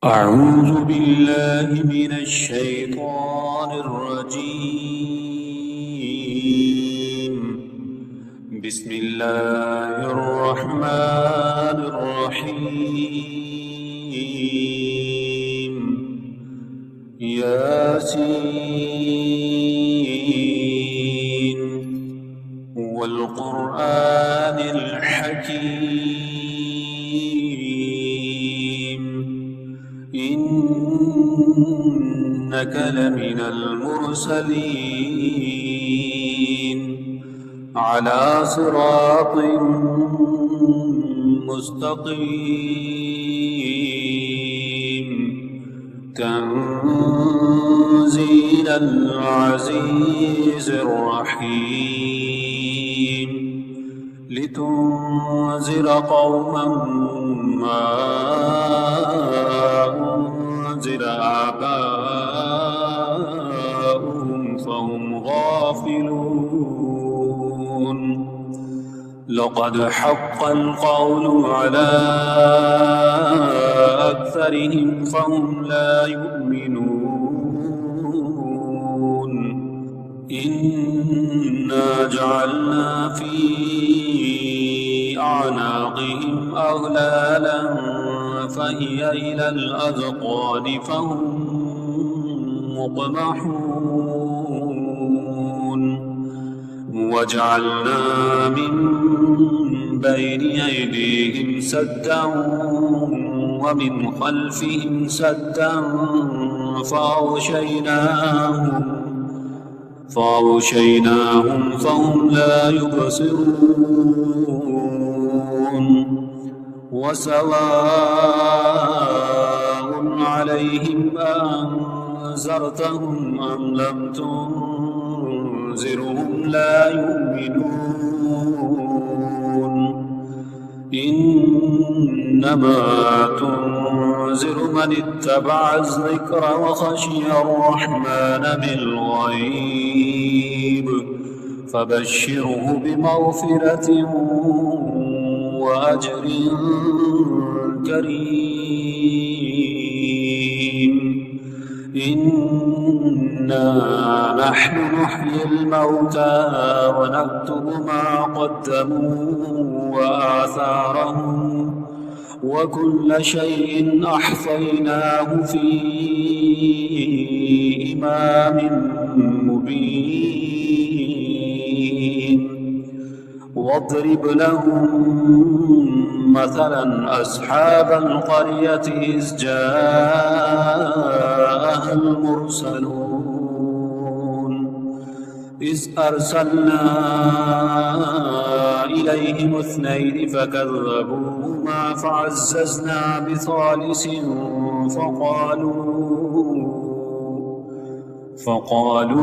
أعوذ بالله من الشيطان الرجيم. بسم الله الرحمن الرحيم. ياسين والقرآن الحكيم إنك لمن المرسلين على صراط مستقيم تنزيل العزيز الرحيم لتنذر قوما ما أنذر آباؤهم فهم غافلون لقد حق القول على أكثرهم فهم لا يؤمنون إنا جعلنا في أعناقهم أغلالا فهي إلى الأذقان فهم مقمحون وجعلنا من بين أيديهم سدا ومن خلفهم سدا فأغشيناهم فهم لا يبصرون وسواء عليهم أنذرتهم أم لم تنذرهم لا يؤمنون إنما تنذر من اتبع الذكر وخشي الرحمن بالغيب فبشره بمغفرة وأجر كريم إنا نحن نحيي الموتى ونكتب ما قدموا وآثارهم وكل شيء أحصيناه في إمام مبين واضرب لهم مثلا أصحاب القرية إذ جاءها المرسلون إذ أرسلنا إليهم اثنين فكذبوهما فعززنا بثالث فقالوا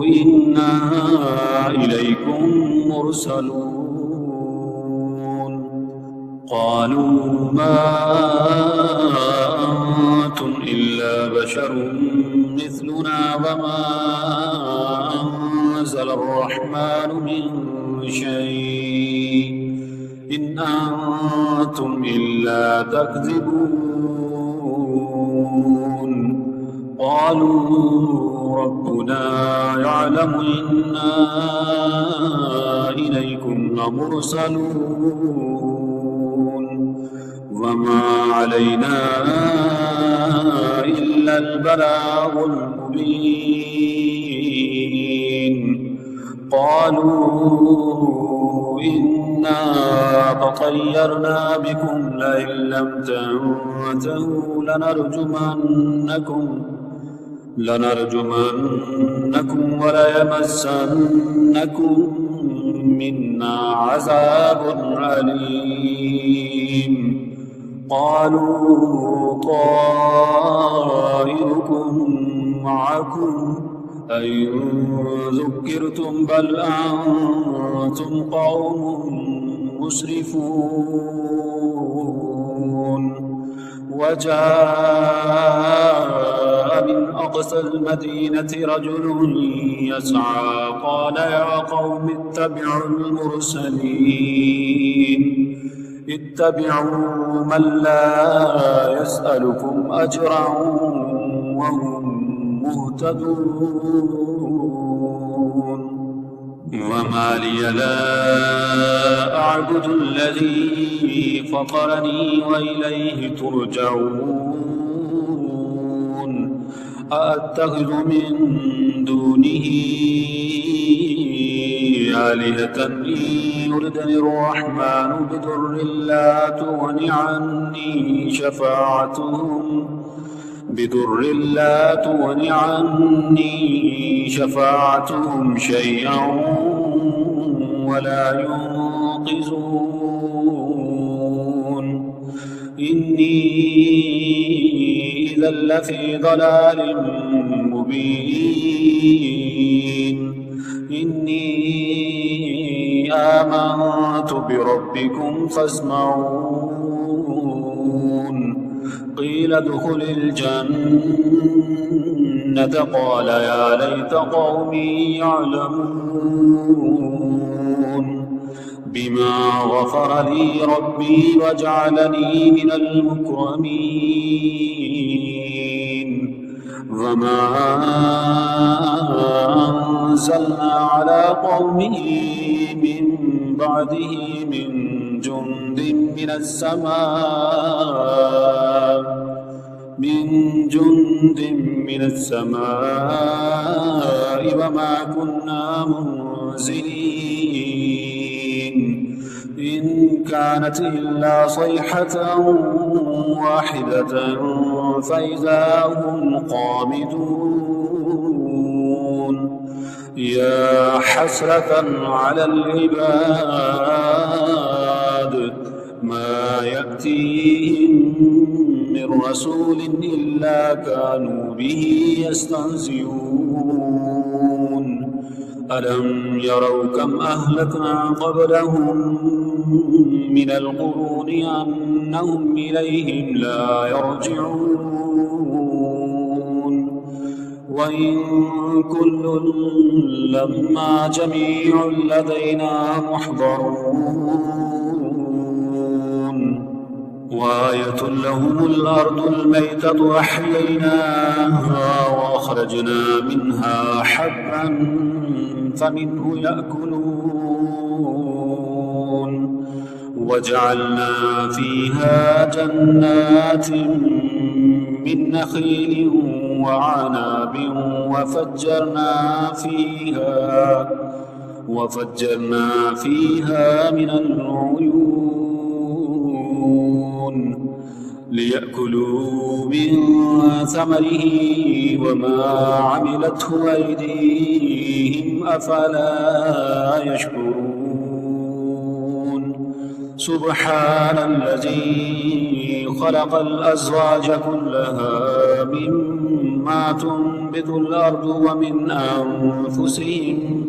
إنا إليكم مرسلون قالوا ما أنتم إلا بشر مثلنا وما أنزل الرحمن من شيء إن أنتم إلا تكذبون قالوا ربنا يعلم إنا إليكم لمرسلون وما علينا إلا البلاغ المبين قالوا إنا تطيرنا بكم لئن لم تنتهوا لنرجمنكم وليمسنكم منا عذاب أليم قالوا طائركم معكم أئن ذكرتم بل أنتم قوم مسرفون وجاء من أقصى المدينة رجل يسعى قال يا قوم اتبعوا المرسلين اتبعوا من لا أسألكم أجرا وهم مهتدون وما لي لا أعبد الذي فطرني وإليه ترجعون أأتخذ من دونه آلهة إن يردني الرحمن بضر لا تغن عني شفاعتهم شيئا ولا ينقذون إني إذا لفي ضلال مبين إني آمنت بربكم فاسمعون قيل ادخل الجنة قال يا ليت قومي يعلمون بما غفر لي ربي وجعلني من المكرمين وما أنزلنا على قومه من بعده من جند من السماء وما كنا منزلين إن كانت إلا صيحة واحدة فإذا هم قامدون يا حسرة على العباد ما يأتيهم من رسول إلا كانوا به يستهزئون ألم يروا كم أهلكنا قبلهم من القرون أنهم إليهم لا يرجعون وإن كل لما جميع لدينا محضرون وآية لهم الأرض الميتة أحييناها وأخرجنا منها حبا فمنه يأكلون وجعلنا فيها جنات من نخيل وعناب وفجرنا فيها من العيون ليأكلوا من ثمره وما عملته أيديهم أفلا يشكرون سبحان الذي خلق الأزواج كلها مما تنبت الأرض ومن أنفسهم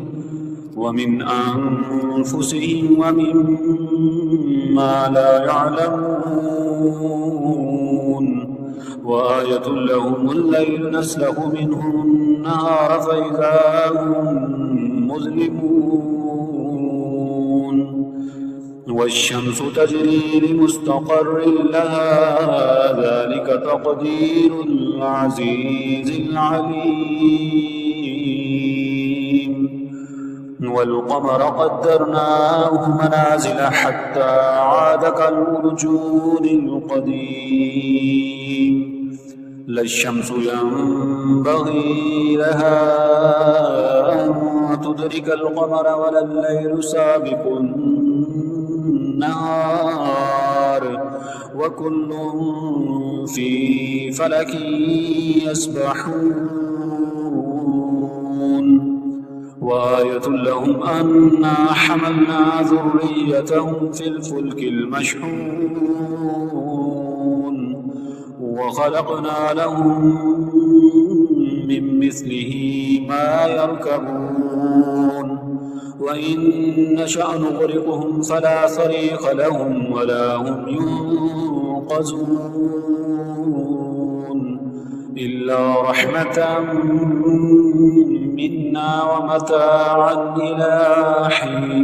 ومما لا يعلمون وآية لهم الليل نسلخ منه النهار فإذا هم مظلمون والشمس تجري لمستقر لها ذلك تقدير العزيز العليم والقمر قدرناه منازل حتى عاد كالأرجون القديم لا الشمس ينبغي لها أن تدرك القمر ولا الليل سابق النهار وكل في فلك يسبحون وآية لهم أنا حملنا ذريتهم في الفلك المشحون وخلقنا لهم من مثله ما يركبون وإن نشأ نغرقهم فلا صريخ لهم ولا هم ينقذون إلا رحمة منا ومتاعا إلى حين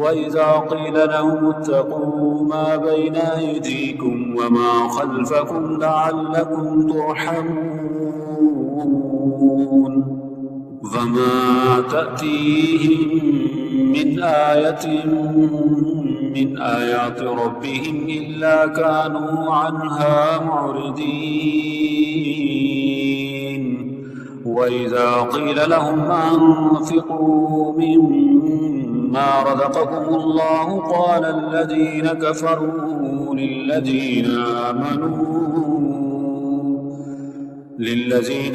وإذا قيل لهم اتقوا ما بين أيديكم وما خلفكم لعلكم ترحمون فما تأتيهم من آية من آيات ربهم إلا كانوا عنها معرضين وإذا قيل لهم أنفقوا مما رزقكم الله قال الذين كفروا للذين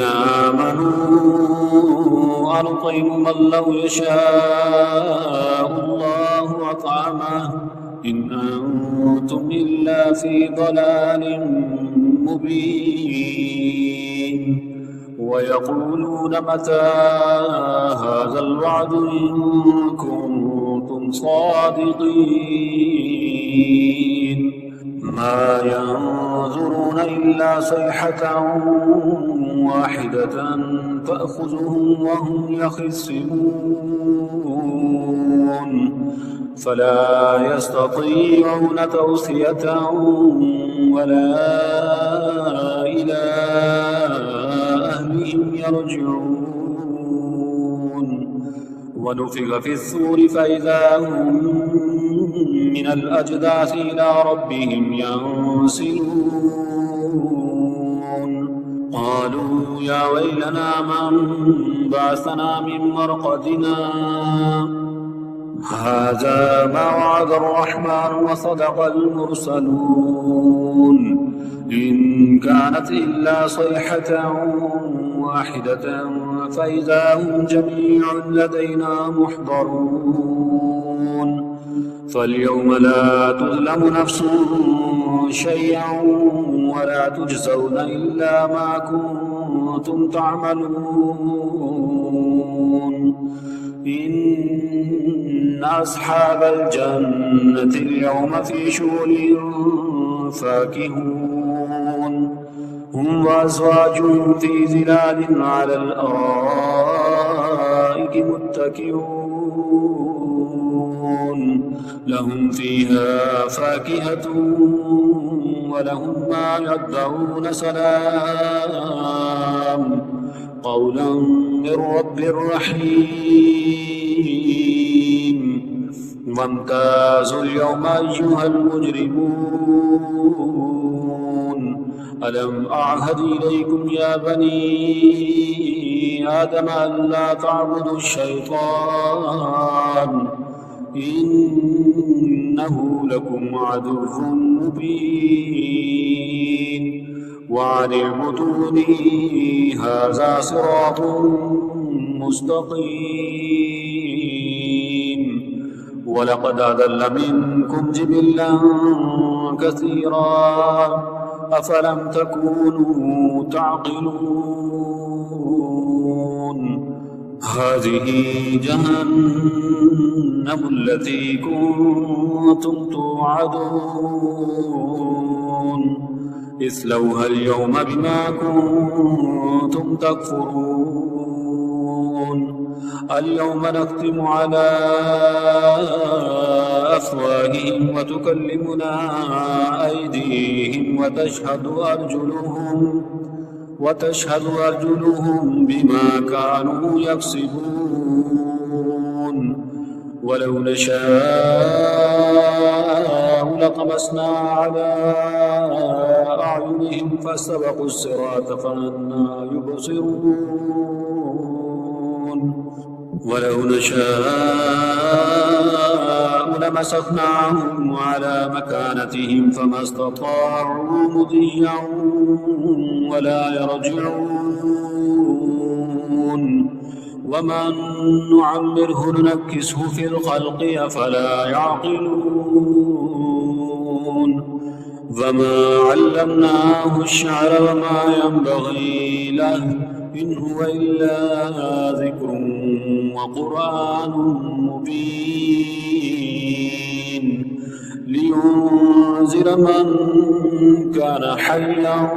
آمنوا أنطعم من لو يشاء الله أطعمه إن أنتم إلا في ضلال مبين ويقولون متى هذا الوعد إن كنتم صادقين ما ينظرون إلا صيحة واحدة تأخذهم وهم يخصمون فلا يستطيعون توصية ولا إلى أهلهم يرجعون ونفخ في الصور فإذا هم من الأجداث إلى ربهم ينسلون قالوا يا ويلنا من بعثنا من مرقدنا هذا ما وعد الرحمن وصدق المرسلون إن كانت إلا صيحة واحدة فإذا هم جميع لدينا محضرون فاليوم لا تظلم نفس شيئا ولا تجزون إلا ما كنتم تعملون إن أصحاب الجنة اليوم في شغل فاكهون هم وأزواجهم في ظلال على الأرائك متكئون لهم فيها فاكهة ولهم ما يدعون سلام قولا من رب رحيم وامتازوا اليوم أيها المجرمون ألم أعهد إليكم يا بني آدم ألا تعبدوا الشيطان إنه لكم عدو مبين وأن اعبدوني هذا صراط مستقيم ولقد أضل منكم جبلا كثيرا أفلم تكونوا تعقلون هذه جهنم التي كنتم توعدون اصلوها اليوم بما كنتم تكفرون اليوم نختم على أفواههم وتكلمنا أيديهم وتشهد أرجلهم بما كانوا يكسبون ولو نشاء لطمسنا على أعينهم فاستبقوا الصراط فأنى يبصرون ولو نشاء لمسخناهم على مكانتهم فما استطاعوا مضيا ولا يرجعون ومن نعمره ننكسه في الخلق أفلا يعقلون وما علمناه الشعر وما ينبغي له إن هو إلا ذكر وقرآن مبين لينذر من كان حيا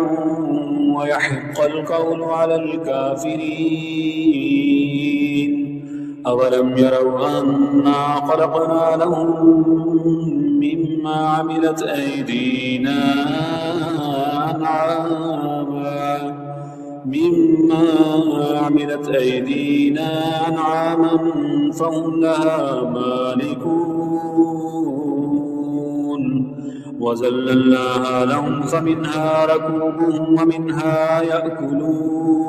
ويحق القول على الكافرين أولم يروا أنا خلقنا لهم مما عملت أيدينا أنعاما فهم لها مالكون وذللناها لهم فمنها ركوبهم ومنها يأكلون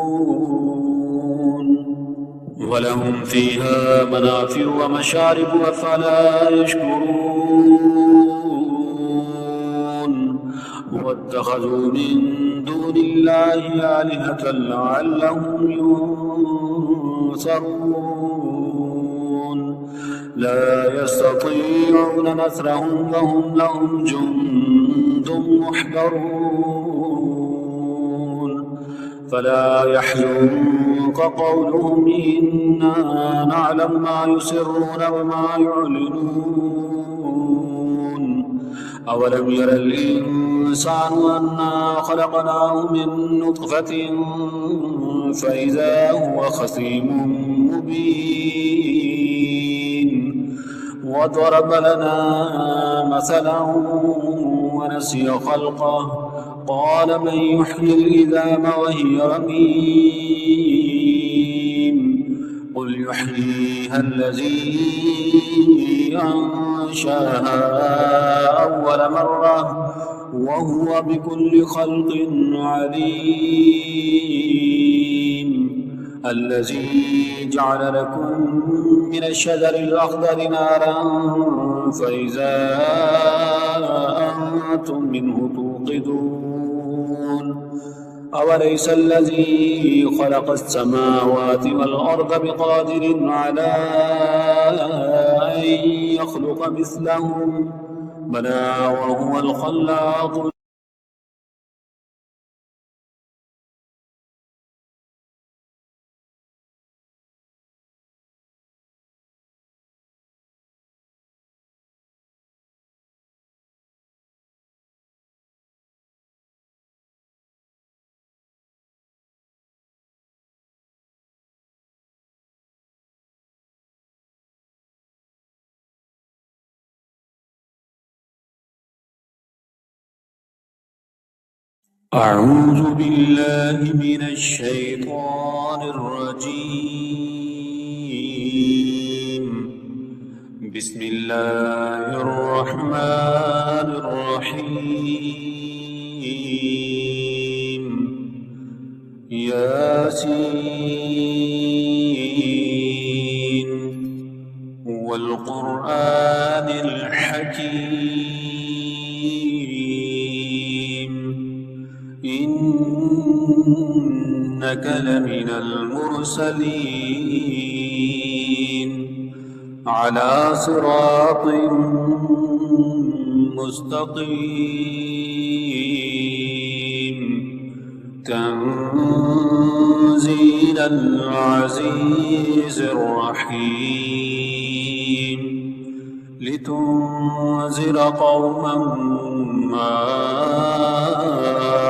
ولهم فيها منافع ومشارب أفلا يشكرون واتخذوا من دون الله آلهة لعلهم ينصرون لا يستطيعون نصرهم وهم لهم جند محضرون فلا يحزنك قولهم إنا نعلم ما يسرون وما يعلنون أولم ير الإنسان أنا خلقناه من نطفة فإذا هو خصيم مبين وضرب لنا مثلا ونسي خلقه قال من يحيي العظام وهي رميم قل يحييها الذي أنشاها أول مرة وهو بكل خلق عليم الذي جعل لكم من الشجر الأخضر نارا فإذا أنتم منه توقدون أوليس الذي خلق السماوات والأرض بقادر على أن يخلق مثلهم بلى وهو الخلاق أعوذ بالله من الشيطان الرجيم بسم الله الرحمن الرحيم ياسين والقرآن الحكيم إنك لمن المرسلين على صراط مستقيم تنزيل العزيز الرحيم لتنذر قوما ما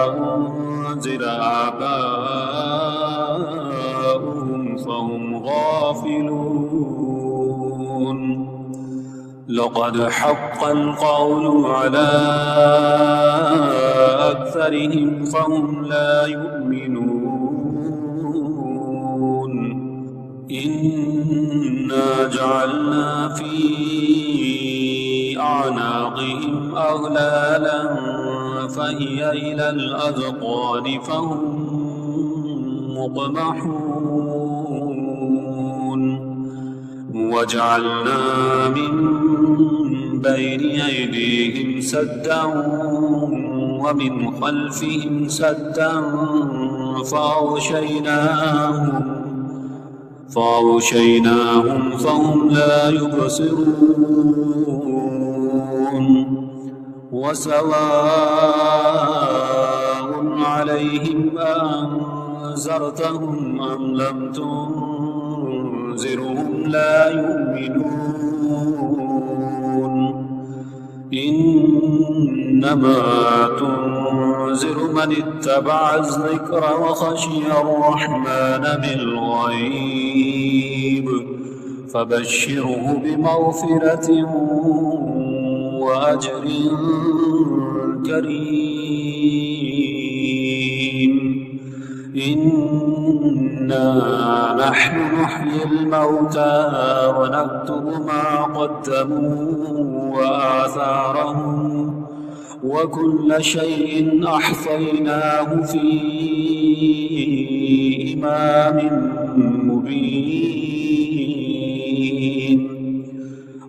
أنذر آباؤهم فهم غافلون لقد حق القول على أكثرهم فهم لا يؤمنون إنا جعلنا في أعناقهم أغلالا فهي إلى الأذقان فهم مقمحون وجعلنا من بين أيديهم سدا ومن خلفهم سدا فأغشيناهم فهم لا يبصرون وسواء عليهم أنذرتهم أم لم تنذرهم لا يؤمنون إنما تنذر من اتبع الذكر وخشي الرحمن بالغيب فبشره بمغفرة وأجر كريم. إنا نحن نحيي الموتى ونكتب ما قدموا وآثارهم وكل شيء أحصيناه في إمام مبين.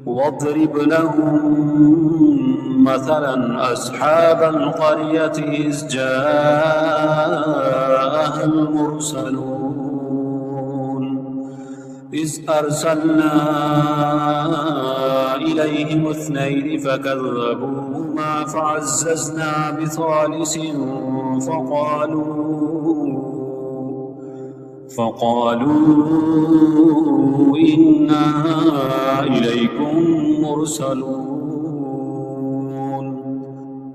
واضرب لهم مثلا أصحاب القرية إذ جاءها المرسلون إذ أرسلنا إليهم 2 فكذبوهما فعززنا بثالث فقالوا إنا إليكم مرسلون.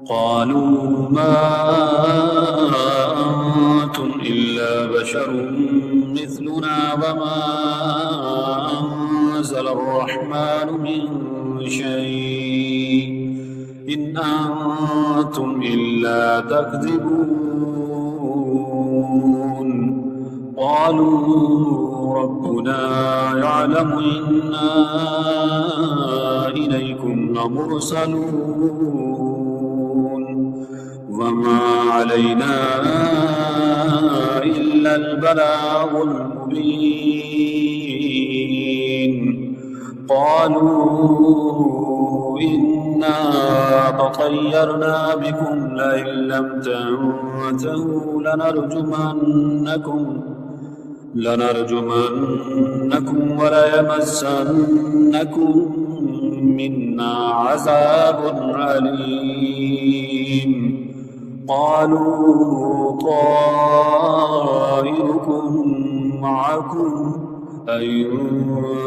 قالوا ما أنتم إلا بشر مثلنا وما أنزل الرحمن من شيء إن أنتم إلا تكذبون. قالوا ربنا يعلم إنا إليكم لمرسلون وما علينا إلا البلاغ المبين. قالوا إنا تطيرنا بكم لئن لم تنتهوا لنرجمنكم وليمسنكم منا عذاب أليم. قالوا طائركم معكم أئن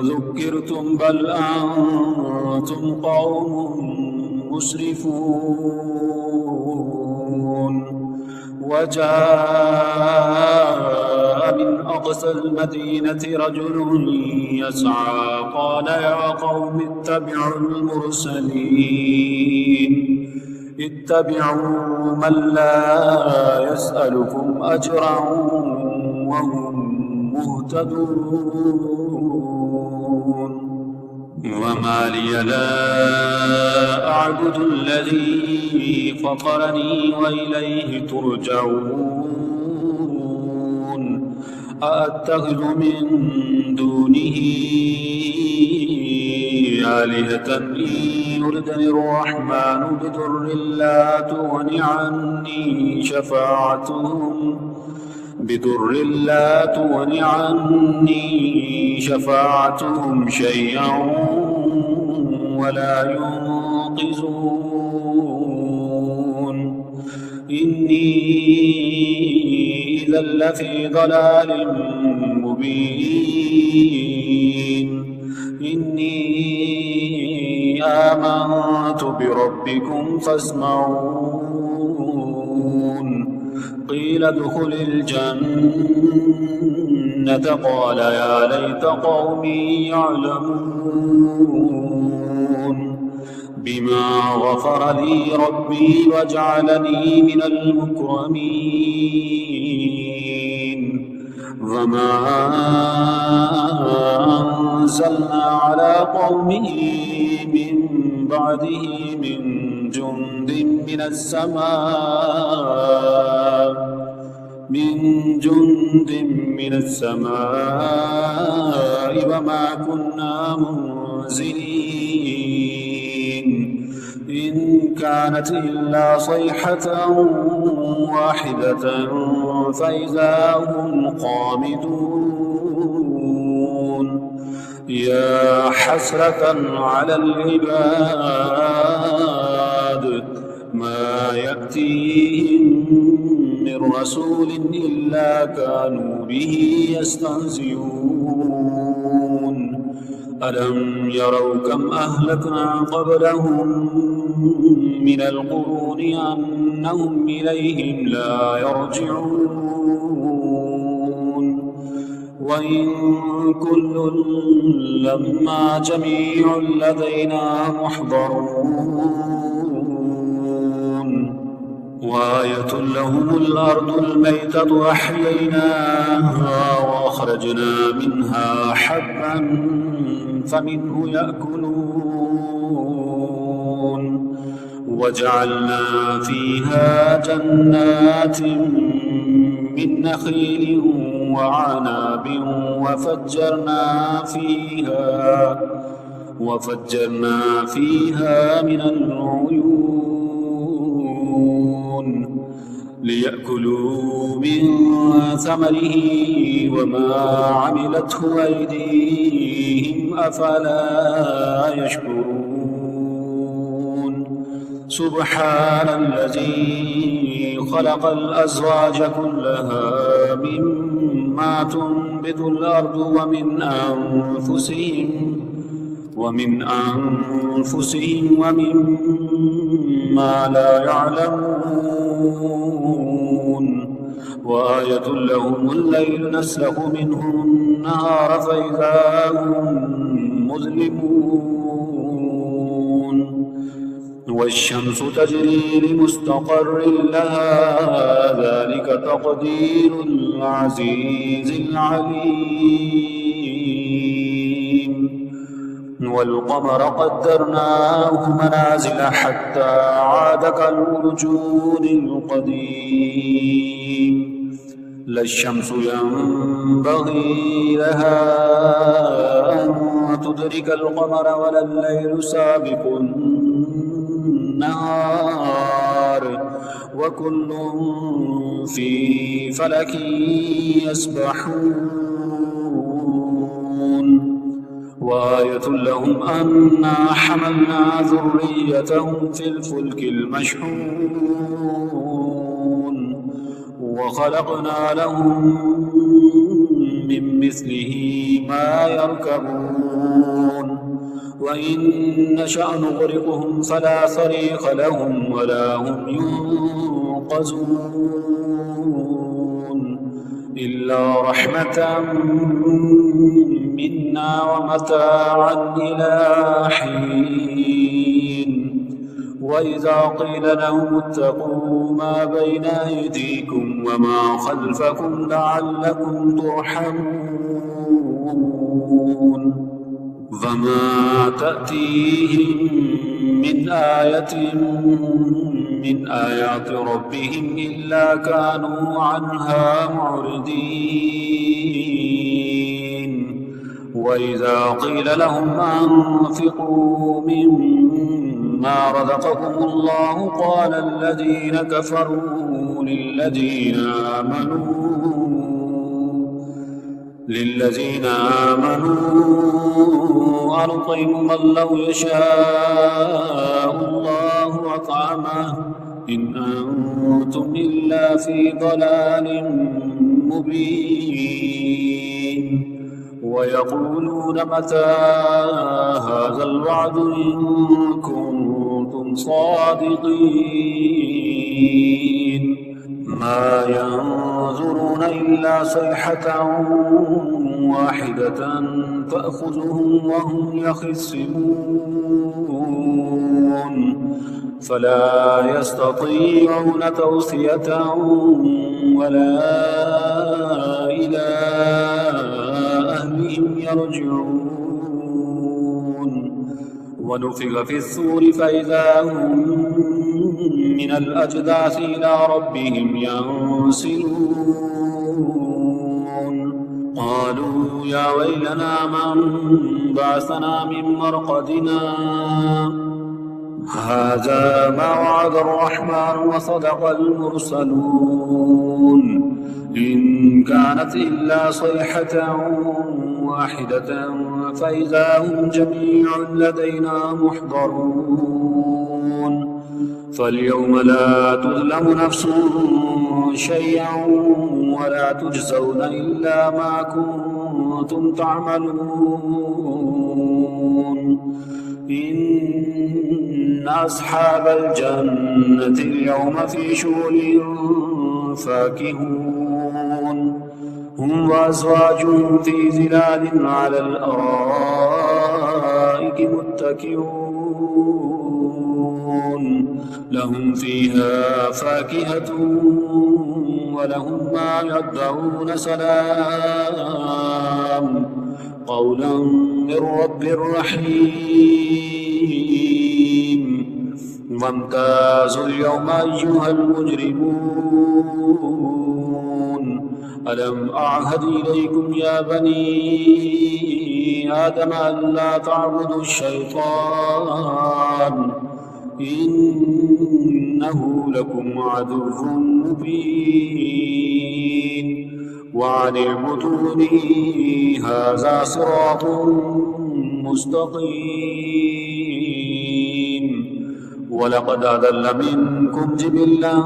ذكرتم بل أنتم قوم مسرفون. وجاء من أقصى المدينة رجل يسعى قال يا قوم اتبعوا المرسلين اتبعوا من لا يسألكم أجرا وهم مهتدون. وما لي لا أعبد الذي فطرني وإليه ترجعون. أأتخذ من دونه آلهة إن يردني الرحمن بضر لا تغن عني شفاعتهم شيئا ولا ينقذون. إني إذا لفي ضلال مبين. إني آمنت بربكم فاسمعون. قيل ادخل الجنة قال يا ليت قومي يعلمون بما غفر لي ربي وجعلني من المكرمين. وما أنزلنا على قومه من بعده من جند من السماء وما كنا منزلين. إن كانت إلا صيحة واحدة فإذا هم خامدون. يا حسرة على العباد ما يأتيهم من رسول إلا كانوا به يستهزئون. ألم يروا كم أهلكنا قبلهم من القرون أنهم إليهم لا يرجعون. وإن كل لما جميع لدينا محضرون وآية لهم الأرض الميتة أحييناها وأخرجنا منها حبا فمنه يأكلون وجعلنا فيها جنات من نخيل وعناب وفجرنا فيها من العيون ليأكلوا من ثمره وما عملته أيديهم أفلا يشكرون سبحان الذي خلق الأزواج كلها مما تنبت الأرض ومن أنفسهم ومما لا يعلمون وآية لهم الليل نسلخ منه النهار فإذا هم مظلمون والشمس تجري لمستقر لها ذلك تقدير العزيز العليم والقمر قدرناه منازل حتى عاد كالعرجون القديم لا الشمس ينبغي لها أن تدرك القمر ولا الليل سابق النهار وكل في فلك يسبحون وآية لهم أنا حملنا ذريتهم في الفلك المشحون وخلقنا لهم من مثله ما يركبون وإن نشأ نغرقهم فلا صريخ لهم ولا هم ينقذون إلا رحمة منا ومتاعا إلى حين وإذا قيل لهم اتقوا ما بين أيديكم وما خلفكم لعلكم ترحمون فما تأتيهم من آية من آيات ربهم إلا كانوا عنها معرضين وإذا قيل لهم أنفقوا مما رزقكم الله قال الذين كفروا للذين آمنوا أنطعم من لو يشاء الله أطعمه إن أنتم إلا في ضلال مبين ويقولون متى هذا الوعد إن كنتم صادقين ما ينظرون إلا صيحة واحدة تأخذهم وهم يخصمون فلا يستطيعون توصية ولا إلى أهلهم يرجعون ونفخ في الصور فإذا هم من الأجداث إلى ربهم ينسلون قالوا يا ويلنا من بعثنا من مرقدنا هذا ما وعد الرحمن وصدق المرسلون إن كانت إلا صيحة واحدة فإذا هم جميع لدينا محضرون فاليوم لا تظلم نفس شيئا ولا تجزون إلا ما كنتم تعملون إن أصحاب الجنة اليوم في شغل فاكهون هم وأزواجهم في ظلال على الأرائك متكئون لهم فيها فاكهة ولهم ما يدعون سلام قولا من رب رحيم وامتازوا اليوم أيها المجرمون ألم أعهد إليكم يا بني آدم ألا تعبدوا الشيطان إنه لكم عدو مبين وأن اعبدوني هذا صراط مستقيم ولقد أضل منكم جبلا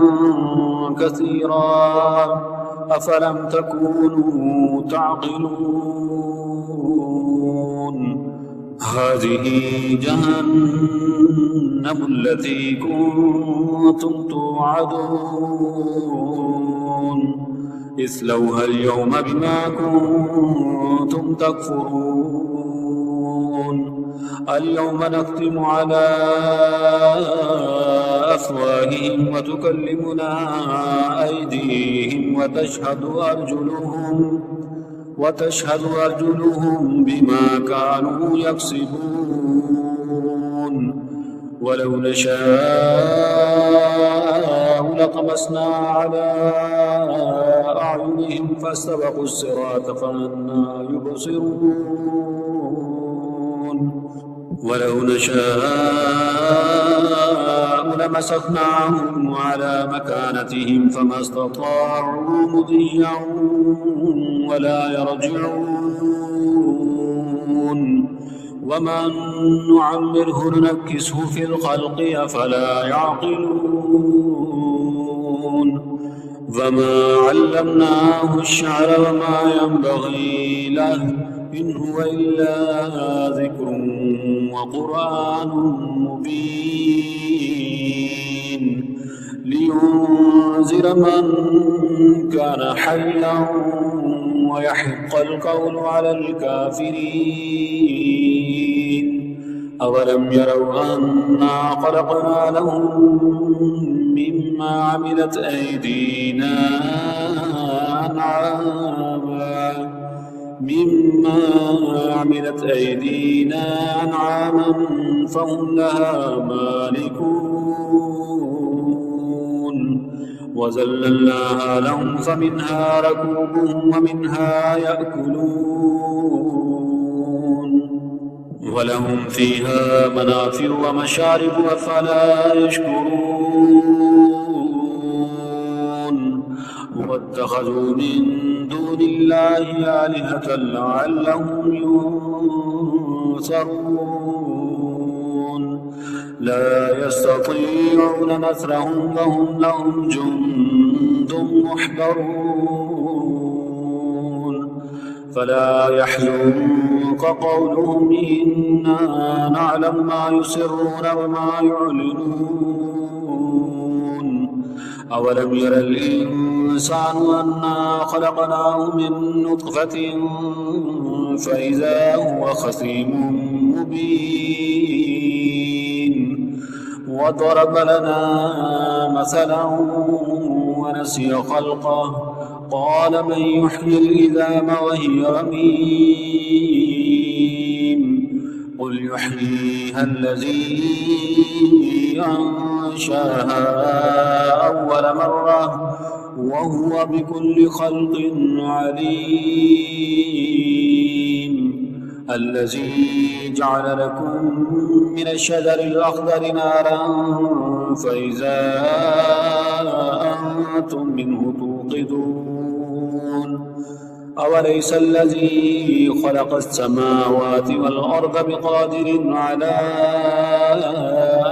كثيرا أفلم تكونوا تعقلون هذه جهنم التي كنتم توعدون اصلوها اليوم بما كنتم تكفرون اليوم نختم على أفواههم وتكلمنا أيديهم وتشهد أرجلهم بما كانوا يكسبون ولو نشاء لطمسنا على أعينهم فاستبقوا الصراط فأنى يبصرون ولو نشاء لمسخناهم على مكانتهم فما استطاعوا مضيا ولا يرجعون ومن نعمره ننكسه في الخلق أفلا يعقلون وما علمناه الشعر وما ينبغي له إن هو إلا ذكر وقرآن مبين لينذر من كان حيا ويحق القول على الكافرين أولم يروا أنا خلقنا لهم مما عملت أيدينا أنعاما فهم لها مالكون وذللناها لهم فمنها ركوبهم ومنها يأكلون ولهم فيها منافع ومشارب أفلا يشكرون واتخذوا من دون الله آلهة لعلهم ينصرون لا يستطيعون نصرهم وهم لهم جند محضرون فلا يحزنك قولهم إنا نعلم ما يسرون وما يعلنون أولم ير الإنسان أنا خلقناه من نطفة فإذا هو خصيم مبين وضرب لنا مثلا ونسي خلقه قال من يحيي العظام وهي رميم قل يحييها الذي أنشاها أول مرة وهو بكل خلق عليم الذي جعل لكم من الشجر الأخضر نارا فإذا أنتم منه توقدون أوليس الذي خلق السماوات والأرض بقادر على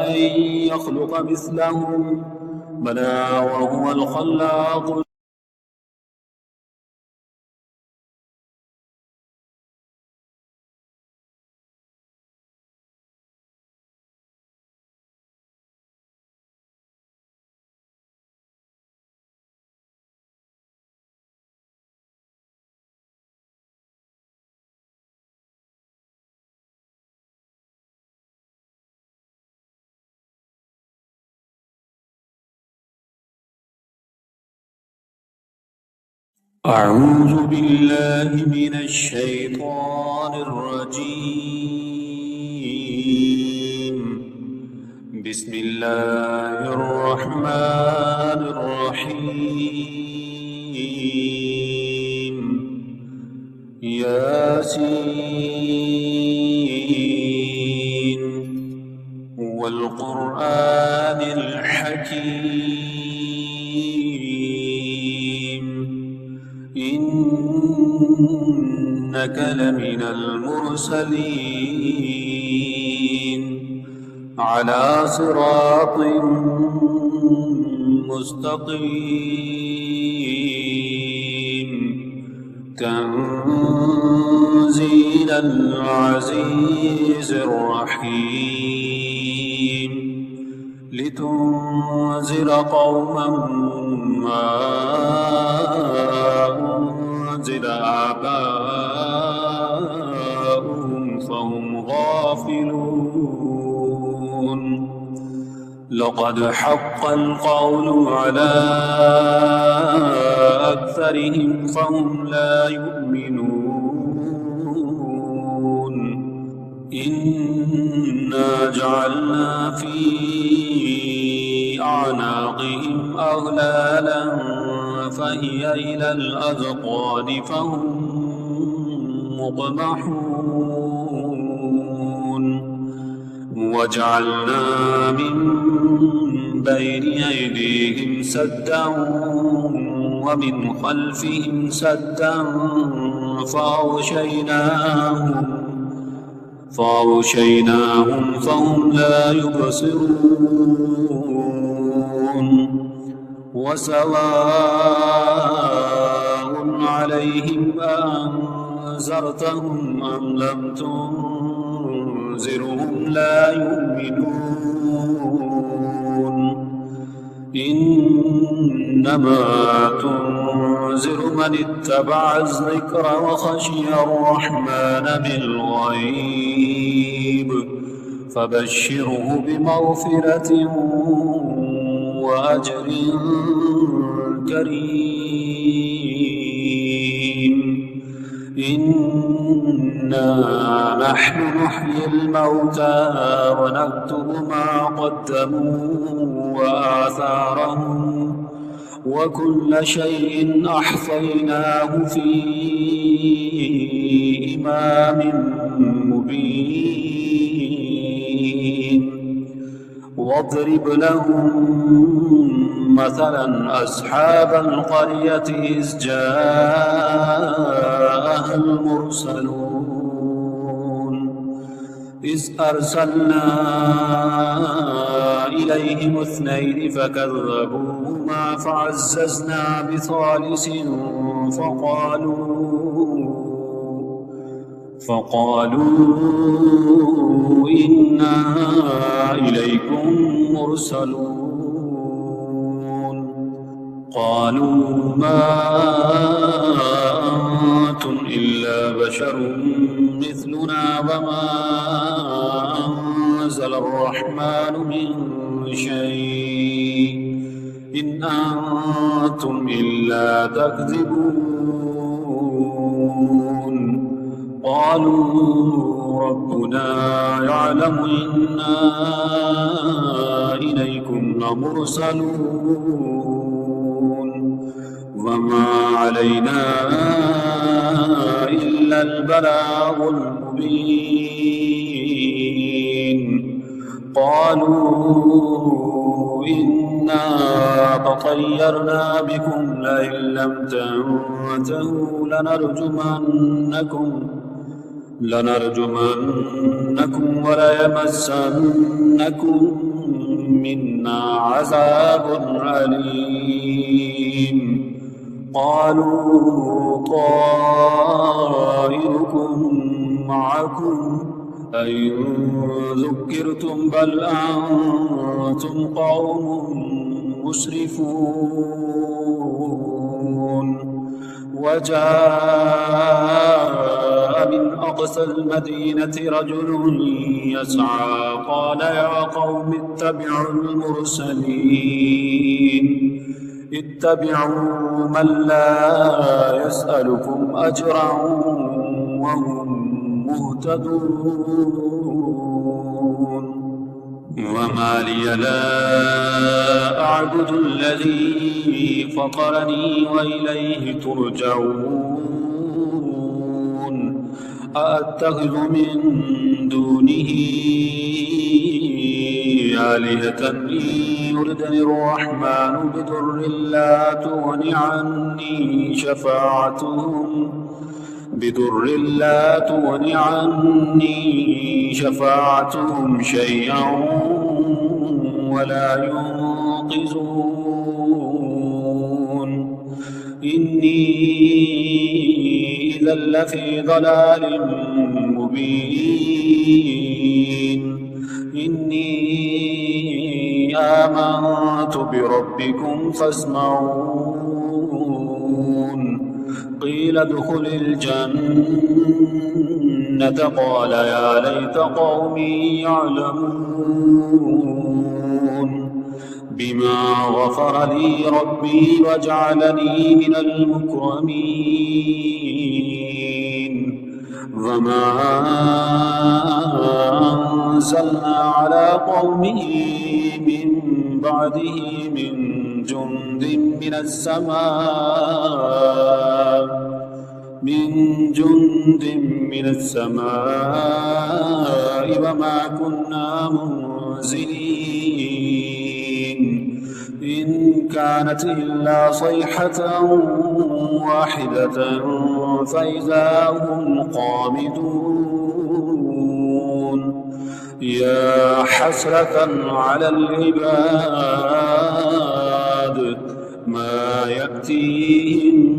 أن يخلق مثلهم بلى وهو الخلاق أعوذ بالله من الشيطان الرجيم. بسم الله الرحمن الرحيم. ياسين والقرآن الحكيم إنك لمن المرسلين على صراط مستقيم تنزيل العزيز الرحيم لتنذر قوما ما أنزل آباؤهم فهم غافلون لقد حق القول على أكثرهم فهم لا يؤمنون إنا جعلنا في أعناقهم أغلالا فهي إلى الأذقان فهم مقمحون وجعلنا من بين أيديهم سدا ومن خلفهم سدا فأغشيناهم فهم لا يبصرون وسواء عليهم أنذرتهم أم لم تنذرهم لا يؤمنون إنما تنذر من اتبع الذكر وخشي الرحمن بالغيب فبشره بمغفرة وأجر كريم إنا نحن نحيي الموتى ونكتب ما قدموا وآثارهم وكل شيء أحصيناه في إمام مبين واضرب لهم مثلا أصحاب القرية إذ جاءها المرسلون إذ أرسلنا إليهم اثنين فكذبوهما فعززنا بثالث فقالوا إنا إليكم مرسلون قالوا ما أنتم إلا بشر مثلنا وما أنزل الرحمن من شيء إن أنتم إلا تكذبون قالوا ربنا يعلم إنا إليكم لمرسلون وما علينا إلا البلاغ المبين قالوا إنا تطيرنا بكم لئن لم تنتهوا لنرجمنكم وليمسنكم منا عذاب أليم قالوا طائركم معكم أئن ذكرتم بل أنتم قوم مسرفون وجاء من أقصى المدينة رجل يسعى قال يا قوم اتبعوا المرسلين اتبعوا من لا يسألكم أجرا وهم مهتدون وما لي لا أعبد الذي فطرني وإليه ترجعون أأتخذ من دونه آلهة إن يردني الرحمن بضر لا تغن عني شفاعتهم شيئا ولا ينقذون إني إذا لفي ضلال مبين إني آمنت بربكم فاسمعون قيل ادخل الجنة قال يا ليت قومي يعلمون بما غفر لي ربي وجعلني من المكرمين وما أنزلنا على قومه من بعده من جند من السماء وما كنا منزلين إن كانت إلا صيحة واحدة فإذا هم قامدون يا حسرة على العباد ما يأتيهم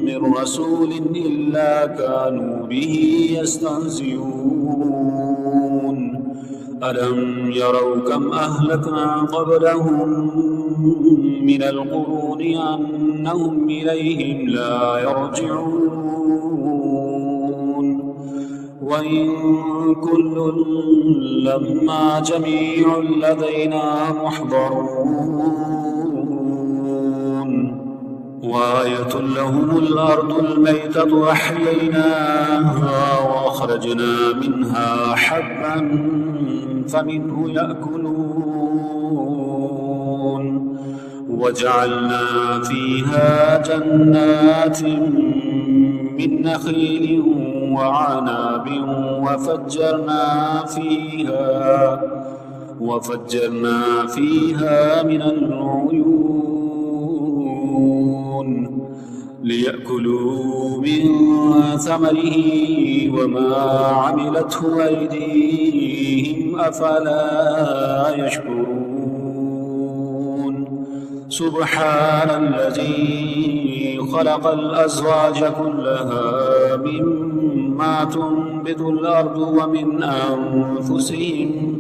من رسول إلا كانوا به يستهزئون ألم يروا كم أهلكنا قبلهم من القرون أنهم إليهم لا يرجعون وإن كل لما جميع لدينا محضرون وآية لهم الأرض الميتة أحييناها وأخرجنا منها حبا فمنه يأكلون وجعلنا فيها جنات من نخيل وعناب وفجرنا فيها من العيون ليأكلوا من ثمره وما عملته أيديهم أفلا يشكرون سبحان الذي خلق الأزواج كلها مما تنبت الأرض ومن أنفسهم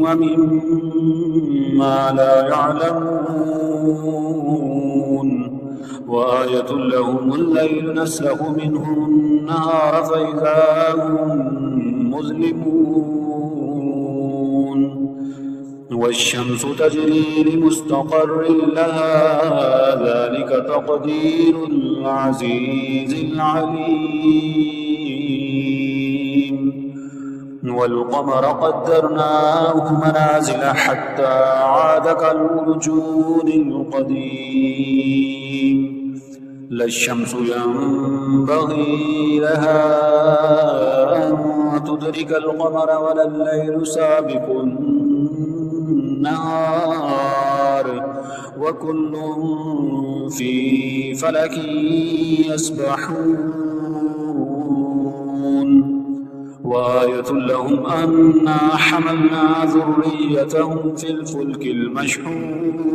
ومما لا يعلمون وآية لهم الليل نسلخ منه النهار فإذا هم مظلمون والشمس تجري لمستقر لها ذلك تقدير العزيز العليم والقمر قدرناه منازل حتى عاد كالعرجون القديم لا الشمس ينبغي لها أن تدرك القمر ولا الليل سابق النهار وكل في فلك يسبحون وآية لهم أنا حملنا ذريتهم في الفلك المشحون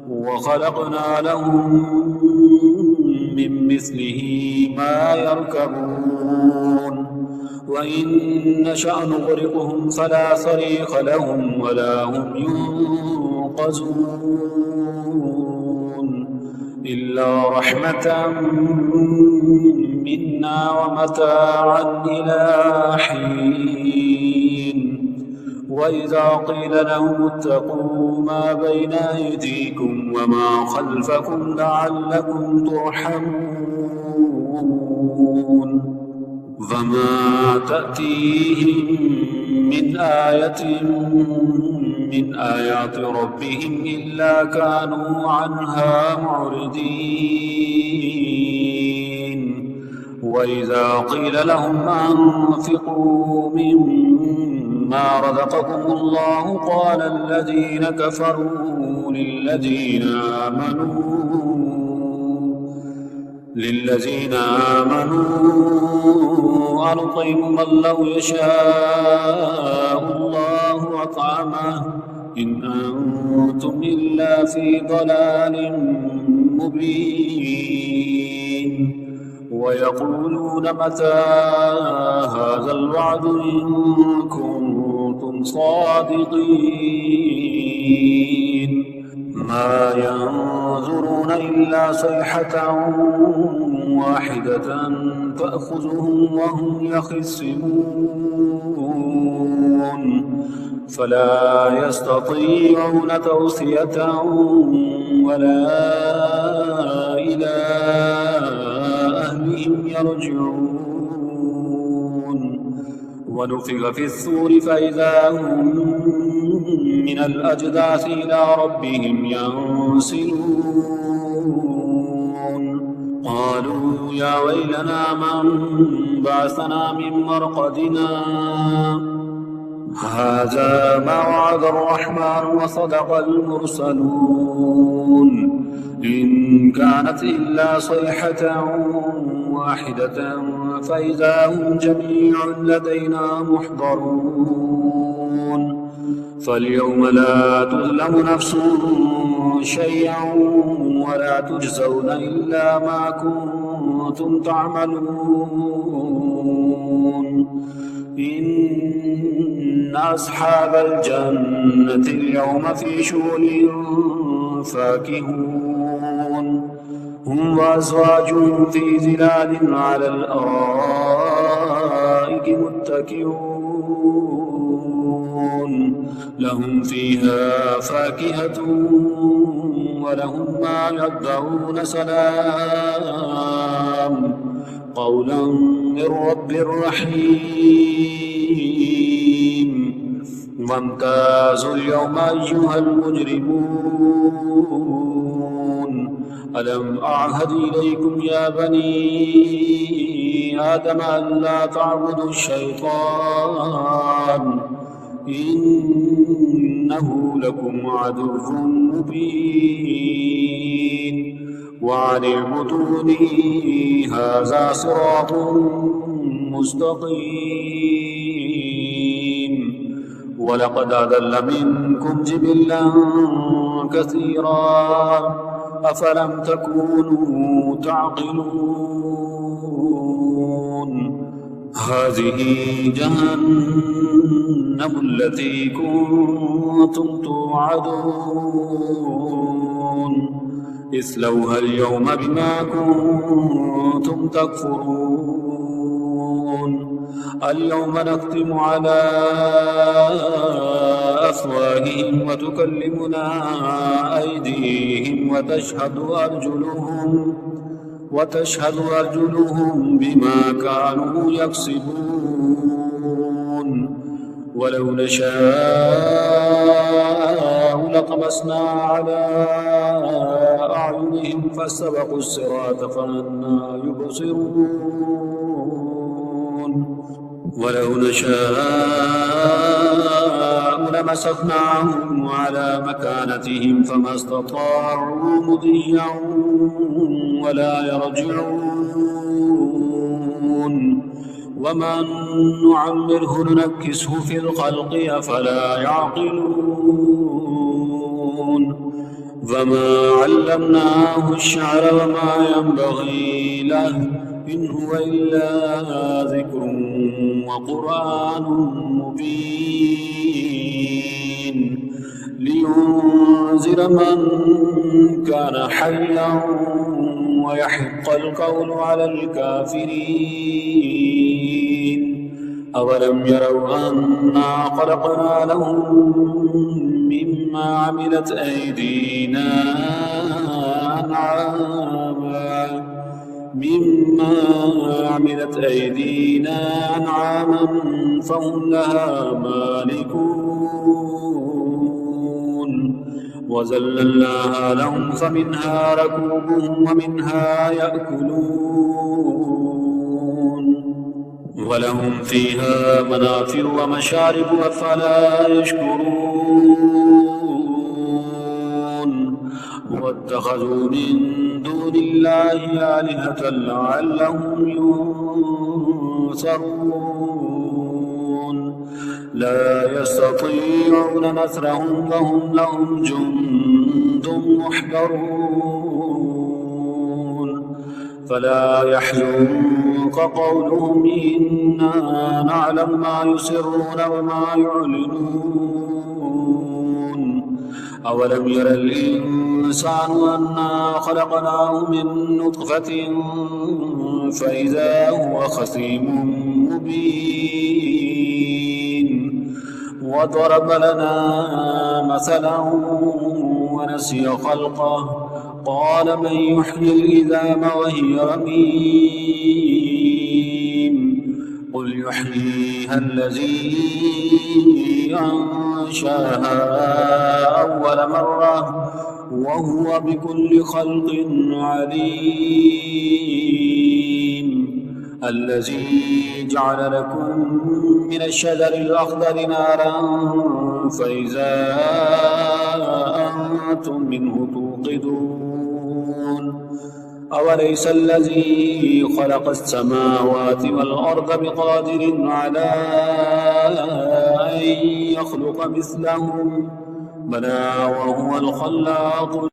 وخلقنا لهم من مثله ما يركبون وإن نشأ نغرقهم فلا صريخ لهم ولا هم ينقذون إلا رحمة منا ومتاعا إلى حين وإذا قيل لهم اتقوا ما بين أيديكم وما خلفكم لعلكم ترحمون وما تأتيهم من آية من آيات ربهم إلا كانوا عنها معرضين وإذا قيل لهم أنفقوا مما رزقكم الله قال الذين كفروا للذين آمنوا أنطعم من لو يشاء الله أطعمه إن أنتم إلا في ضلال مبين ويقولون متى هذا الوعد إن كنتم صادقين ما ينظرون إلا صيحة واحدة تأخذهم وهم يخصمون فلا يستطيعون توصية ولا إلى أهلهم يرجعون ونفخ في الصور فإذا هم من الأجداث إلى ربهم ينسلون قالوا يا ويلنا من بعثنا من مرقدنا هذا ما وعد الرحمن وصدق المرسلون إن كانت إلا صيحة واحدة فإذا هم جميع لدينا محضرون فاليوم لا تظلم نفس شيئا ولا تجزون إلا ما كنتم تعملون إن أصحاب الجنة اليوم في شغل فاكهون هم وأزواجهم في ظلال على الأرائك متكئون لهم فيها فاكهة ولهم ما يدعون سلام قولا من رب رحيم وامتازوا اليوم أيها المجرمون ألم أعهد إليكم يا بني آدم ألا تعبدوا الشيطان إنه لكم عدو مبين وأن اعبدوني هذا صراط مستقيم ولقد أضل منكم جبلا كثيرا أفلم تكونوا تعقلون هذه جهنم التي كنتم توعدون اصلوها اليوم بما كنتم تكفرون اليوم نختم على أفواههم وتكلمنا أيديهم وتشهد أرجلهم بما كانوا يكسبون ولو نشاء لطمسنا على أعينهم فاستبقوا الصراط فأنى يبصرون ولو نشاء لمسخناهم على مكانتهم فما استطاعوا مضيا ولا يرجعون ومن نعمره ننكسه في الخلق أفلا يعقلون وما علمناه الشعر وما ينبغي له إن هو إلا ذكر وقرآن مبين لينذر من كان حيا ويحق القول على الكافرين أولم يروا أنا خلقنا لهم مما عملت أيدينا أنعاما فهم لها مالكون وذللناها لهم فمنها ركوبهم ومنها يأكلون ولهم فيها منافع ومشارب أفلا يشكرون واتخذوا من دون الله آلهة لعلهم ينصرون لا يستطيعون نصرهم وهم لهم جند محضرون فلا يحزنك قولهم إنا نعلم ما يسرون وما يعلنون أولم ير الإنسان أنا خلقناه من نطفة فإذا هو خصيم مبين وضرب لنا مثلا ونسي خلقه قال من يحيي العظام وهي رميم قل يحييها الذي أنشاها أول مرة وهو بكل خلق عليم الذي جعل لكم من الشجر الأخضر نارا فإذا أنتم منه توقدون أوليس الذي خلق السماوات والأرض بقادر على أن يخلق مثلهم بلى وهو الخلاق